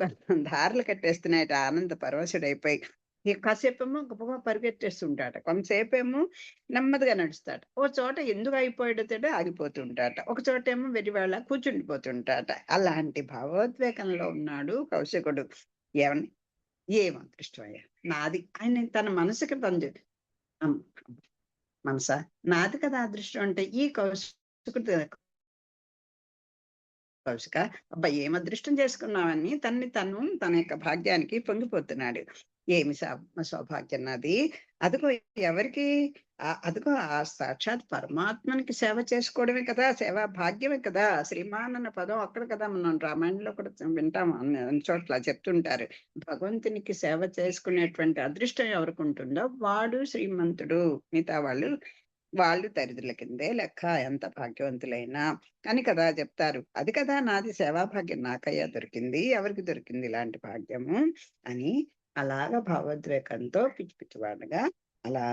ధారలు కట్టేస్తున్నాయట ఆనంద పరవశుడైపోయి. కాసేపేమో గబగబా పరిగెత్తేస్తుంటాట. కొంతసేపేమో నెమ్మదిగా నడుస్తాట. ఓ చోట ఎందుకు అయిపోయేటో ఆగిపోతుంటాట. ఒక చోటేమో వెర్రివాళ్ళ కూర్చుండిపోతుంటాట. అలాంటి భావోద్వేగంలో ఉన్నాడు కౌశికుడు. ఏమని ఏం అదృష్టమయ్యా! నాది ఆయన తన మనసుకి అమ్ మనసా నాది కదా అదృష్టం అంటే ఈ కౌశికుడు కౌశిక అబ్బా! ఏం అదృష్టం చేసుకున్నావని తన యొక్క భాగ్యానికి పొంగిపోతున్నాడు. ఏమి సౌభాగ్యం నాది. అదిగో ఎవరికి అదిగో ఆ సాక్షాత్ పరమాత్మనికి సేవ చేసుకోవడమే కదా! సేవా భాగ్యమే కదా! శ్రీమాన్ అన్న పదం అక్కడ కదా మనం రామాయణంలో కూడా వింటాం. అన్ని చోట్ల చెప్తుంటారు. భగవంతునికి సేవ చేసుకునేటువంటి అదృష్టం ఎవరికుంటుందో వాడు శ్రీమంతుడు. మిగతా వాళ్ళు దరిద్రుల కిందే లెక్క ఎంత భాగ్యవంతులైనా అని కదా చెప్తారు. అది కదా నాది సేవా భాగ్యం నాకయ్యా దొరికింది. ఎవరికి దొరికింది ఇలాంటి భాగ్యము అని అలాగా భావోద్రేకంతో పిచ్చి పిచ్చివాడుగా అలా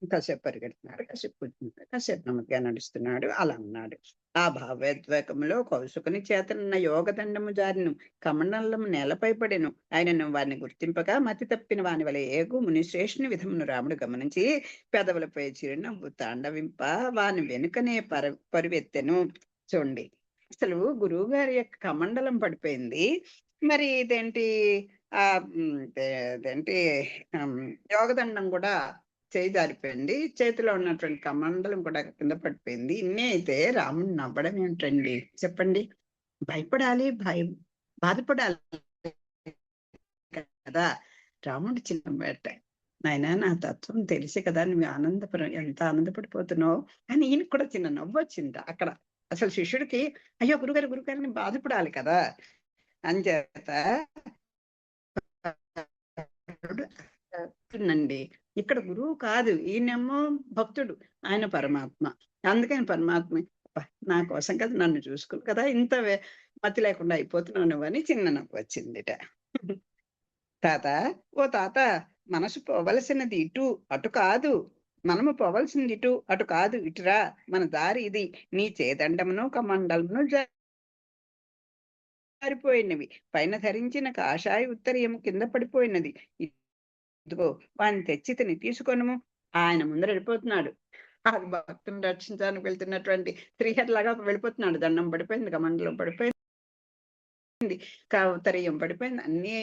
కాసేపు పరిగెడుతున్నాడు, కాసేపు కూర్చుంటున్నాడు, కాసేపు నెమ్మదిగా నడుస్తున్నాడు. అలా ఉన్నాడు. ఆ భావోద్వేగంలో కౌసుకుని చేతనున్న యోగదండము జారిను కమండలము నేలపై పడెను. ఆయనను వారిని గుర్తింపగా మతి తప్పిన వాని వలె ఏగు మునిశ్రేష్ఠుని విధమును రాముడు గమనించి పెదవులపై చిరునవ్వు తాండవింప వాని వెనుకనే పరువెత్తెను. చూడండి, అసలు గురువు గారి యొక్క కమండలం పడిపోయింది. మరి ఇదేంటి ఇదేంటి యోగదండం కూడా చేయి జారిపోయింది. చేతిలో ఉన్నటువంటి కమండలం కూడా కింద పడిపోయింది. ఇన్ని అయితే రాముడు నవ్వడం ఏమిటండి చెప్పండి? భయపడాలి, బాధపడాలి కదా! రాముడు చిన్న నాయనా నా తత్వం తెలిసి కదా నువ్వు ఎంత ఆనందపడిపోతున్నావు అని ఈయనకి కూడా చిన్న నవ్వు వచ్చింది అక్కడ. అసలు శిష్యుడికి అయ్యో గురుగారిని బాధపడాలి కదా అంచేత నండి ఇక్కడ గురువు కాదు, ఈయనేమో భక్తుడు, ఆయన పరమాత్మ. అందుకని పరమాత్మ నా కోసం కదా నన్ను చూసుకుని కదా ఇంత మతి లేకుండా అయిపోతున్నాను అని చిన్న నవ్వు వచ్చిందిట. తాత, ఓ తాత, మనసు పోవలసినది ఇటు అటు కాదు, మనము పోవలసింది ఇటు అటు కాదు, ఇటురా, మన దారి ఇది. నీ చేదండమును కమండలమును జారిపోయినవి, పైన ధరించిన కాషాయ ఉత్తరీయము కింద పడిపోయినది. ఇదిగో వాడిని తెచ్చితని తీసుకొనుము. ఆయన ముందర వెళ్ళిపోతున్నాడు. అది భక్తుని రక్షించడానికి వెళ్తున్నటువంటి శ్రీహరి లాగా వెళ్ళిపోతున్నాడు. దండం పడిపోయింది, కమండలం పడిపోయింది, ఉత్తరీయం పడిపోయింది, అన్ని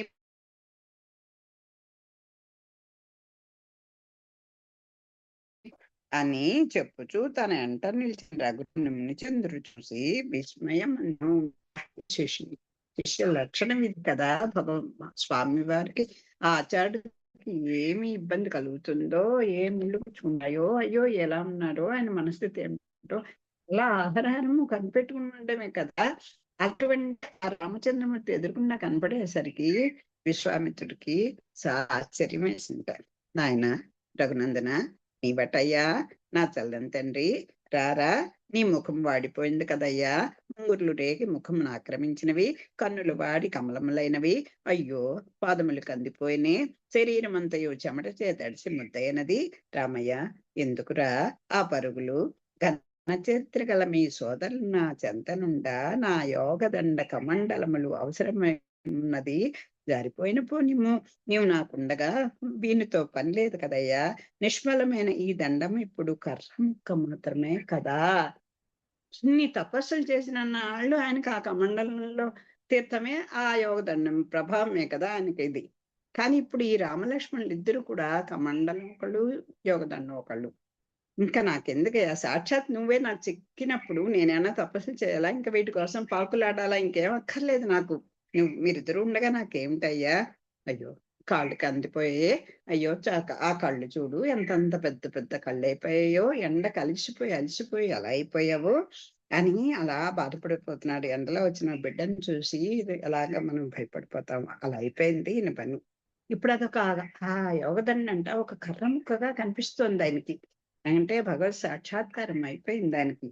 అని చెప్పుచూ తన ఎంట నిలిచిన రఘుని చంద్రుడు చూసి విస్మయం శిష్య లక్షణం ఇది కదా. స్వామి వారికి ఆ ఆచార్యుడికి ఏమి ఇబ్బంది కలుగుతుందో, ఏ ముళ్ళు కూర్చున్నాయో, అయ్యో ఎలా ఉన్నాడో, ఆయన మనస్థితి ఏమిటో అలా ఆహారము కనిపెట్టుకుని ఉండమే కదా. అటువంటి ఆ రామచంద్రమూర్తి ఎదురుకుండా కనపడేసరికి విశ్వామిత్రుడికి ఆశ్చర్యం వేసింటారు. నాయన రఘునందన, నీ బటయ్యా నా చల్లని తండ్రి, రారా, నీ ముఖం వాడిపోయింది కదయ్యా, ముంగుర్లు రేగి ముఖమును ఆక్రమించినవి, కన్నులు వాడి కమలములైనవి, అయ్యో పాదములు కందిపోయినే, శరీరం అంతయో చెమట చేతడిసి ముద్దయినది. రామయ్య, ఎందుకురా ఆ పరుగులు? ఘనచరిత్ర గల మీ సోదరులు నా చెంతనుండా నా యోగదండ కమండలములు అవసరమైనది జారిపోయిన పోనిము, నీవు నాకుండగా వీనితో పని లేదు కదయ్యా. నిష్మలమైన ఈ దండం ఇప్పుడు కర్ర ముక్క మాత్రమే కదా. ఇన్ని తపస్సులు చేసిన నాళ్ళు ఆయనకి ఆ కమండలంలో తీర్థమే ఆ యోగదండం ప్రభావమే కదా ఆయనకి ఇది. కానీ ఇప్పుడు ఈ రామలక్ష్మణులు ఇద్దరు కూడా కమండలం ఒకళ్ళు, యోగదండం ఒకళ్ళు. ఇంకా నాకెందుకయ్యా, సాక్షాత్ నువ్వే నాకు చిక్కినప్పుడు నేనేమైనా తపస్సు చేయాలా? ఇంకా వీటి కోసం పాకులాడాలా? ఇంకేం అక్కర్లేదు నాకు. మీరిద్దరు ఉండగా నాకేమిటయ్యా? అయ్యో కాళ్ళకి అందిపోయే, అయ్యో ఆ కళ్ళు చూడు ఎంతంత పెద్ద పెద్ద కళ్ళు అయిపోయాయో, ఎండ అలసిపోయి అలా అయిపోయావు అని అలా బాధపడిపోతున్నాడు. ఎండలో వచ్చిన బిడ్డను చూసి ఎలాగా మనం భయపడిపోతాం. అలా అయిపోయింది ఈయన పని. ఇప్పుడు అదొక ఆ యోగదండ అంట ఒక కర్ర ముక్కగా కనిపిస్తోంది ఆయనకి. అంటే భగవత్ సాక్షాత్కారం అయిపోయింది ఆయనకి.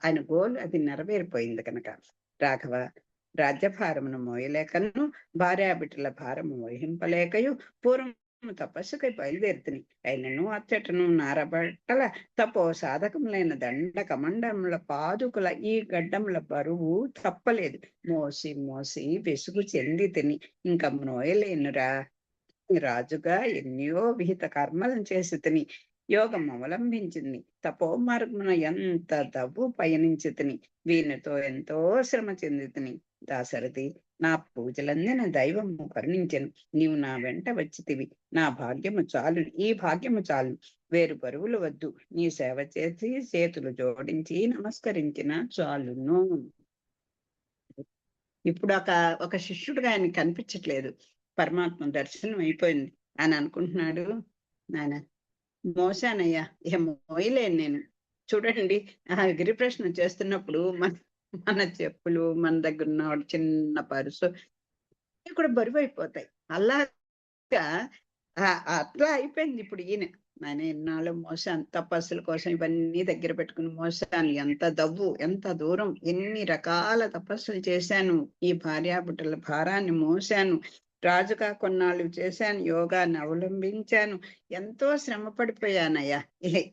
ఆయన గోల్ అది నెరవేరిపోయింది కనుక. రాఘవ, రాజ్యభారమును మోయలేకను భార్యాబిడ్డల భారము వహింపలేకయు పూర్వం తపస్సుకై బయలుదేరుతుని అయినను అచ్చటను నారబట్టల తపో సాధకములైన దండ కమండముల పాదుకుల ఈ గడ్డముల బరువు తప్పలేదు. మోసి మోసి వెసుగు చెంది తిని ఇంక మోయలేనురా. రాజుగా ఎన్నో విహిత కర్మలను చేసి తిని యోగం అవలంబించింది. తపో మార్గమున ఎంత దవ్వు పయనించి తిని వీనితో ఎంతో శ్రమ చెంది తిని దాశరథి, నా పూజలందిన దైవము కరుణించెను. నీవు నా వెంట వచ్చితివి. నా భాగ్యము చాలు, ఈ భాగ్యము చాలు, వేరు బరువులు వద్దు. నీ సేవ చేసి చేతులు జోడించి నమస్కరించిన చాలును. ఇప్పుడు ఒక శిష్యుడుగా ఆయన కనిపించట్లేదు. పరమాత్మ దర్శనం అయిపోయింది అని అనుకుంటున్నాడు. నాయన మోసానయ్యా, ఇక మోయలేను నేను. చూడండి, ఆ గిరి ప్రశ్న చేస్తున్నప్పుడు మన చెప్పులు, మన దగ్గర ఉన్న చిన్న పరుసు కూడా బరువు అయిపోతాయి. అలాగా అట్లా అయిపోయింది ఇప్పుడు ఈయన. నేను ఎన్నాళ్ళు మోసాను, తపస్సుల కోసం ఇవన్నీ దగ్గర పెట్టుకుని మోసాను. ఎంత దవ్వు, ఎంత దూరం, ఎన్ని రకాల తపస్సులు చేశాను. ఈ భార్యాబిడ్డల భారాన్ని మోసాను. రాజుగా కొన్నాళ్ళు చేశాను, యోగాన్ని అవలంబించాను. ఎంతో శ్రమ పడిపోయానయ్యా.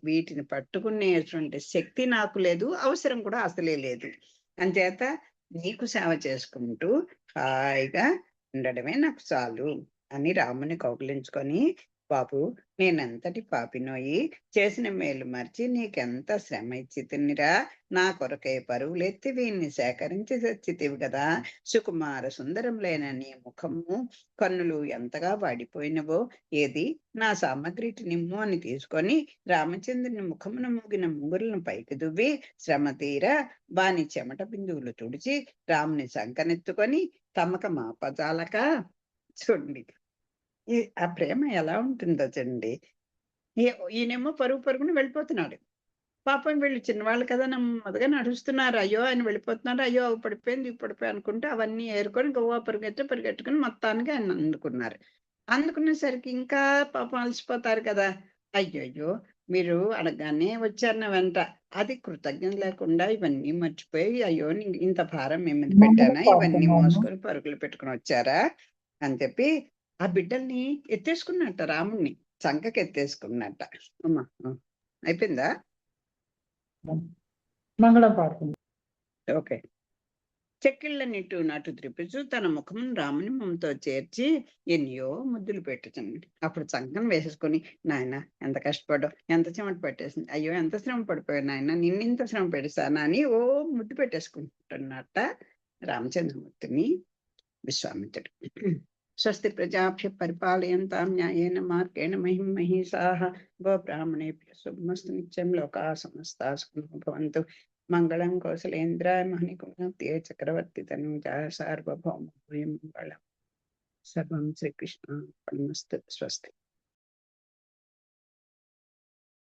వీటిని పట్టుకునేటువంటి శక్తి నాకు లేదు, అవసరం కూడా అసలే లేదు. అంచేత నీకు సేవ చేసుకుంటూ హాయిగా ఉండడమే నాకు చాలు అని రాముని కౌగిలించుకొని, బాబు నేనెంతటి పాపినోయి, చేసిన మేలు మర్చి నీకెంత శ్రమ ఇచ్చి తిన్నిరా. నా కొరకై పరువులెత్తి వీన్ని సేకరించి తెచ్చితివి కదా. సుకుమార సుందరంలైన నీ ముఖము కన్నులు ఎంతగా వాడిపోయినవో, ఏది నా సామగ్రిటి నిమ్ము అని తీసుకొని రామచంద్రుని ముఖమున మూగిన ముంగులను పైకి దువ్వి శ్రమ తీరా వాని చెమట బిందువులు తుడిచి రాముని సంకనెత్తుకొని తమక మాపజాలక. చూడండి ఆ ప్రేమ ఎలా ఉంటుందో చూడండి. ఈయనేమో పరుగున వెళ్ళిపోతున్నాడు. పాపం వీళ్ళు చిన్నవాళ్ళు కదా, నెమ్మదిగా నడుస్తున్నారు. అయ్యో ఆయన వెళ్ళిపోతున్నారు, అయ్యో అవి పడిపోయింది ఇవి పడిపోయి అనుకుంటే అవన్నీ ఏరుకొని గవ్వా పరిగెట్టుకుని మొత్తానికి ఆయన అందుకున్నారు. అందుకునేసరికి ఇంకా పాపం అలసిపోతారు కదా. అయ్యయ్యో మీరు అడగానే వచ్చారు నా వెంట, అది కృతజ్ఞత లేకుండా ఇవన్నీ మర్చిపోయి, అయ్యో ఇంత భారం మీ మీద పెట్టానా, ఇవన్నీ మోసుకొని పరుగులు పెట్టుకుని వచ్చారా అని చెప్పి ఆ బిడ్డల్ని ఎత్తేసుకున్నట్ట, రాముణ్ణి చంకకి ఎత్తేసుకున్నట్ట. అమ్మా అయిపోయిందా? మంగళం పాడుతుంది. ఓకే. చెక్కిళ్ళ నిట్టు నటు త్రిపుచు తన ముఖమును రాముని మొమ్మతో చేర్చి ఎన్నో ముద్దులు పెట్టుతుంది. అప్పుడు చంకను వేసేసుకొని, నాయన ఎంత కష్టపడ్డావు, ఎంత చెమట పెట్టేసింది, అయ్యో ఎంత శ్రమ పడిపోయావు నాయన, నిన్నింత శ్రమ పెడతానా అని ఓ ముద్దు పెట్టేసుకుంటున్నట్ట రామచంద్రమూర్తిని విశ్వామిత్రుడు. స్వస్తి ప్రజాభ్య పరిపాలయంతాం న్యాయేన మార్గేణ మహిం మహిషాః గోబ్రాహ్మణేభ్యః శుభమస్తు నిత్యం లోకాః సమస్తాః సుఖినో భవంతు. మంగళం కౌసలేంద్రాయ మహనీకుమార్తె చక్రవర్తి తనూజాయ సార్వభౌమ మంగళం. సర్వం శ్రీకృష్ణార్పణమస్తు. స్వస్తి.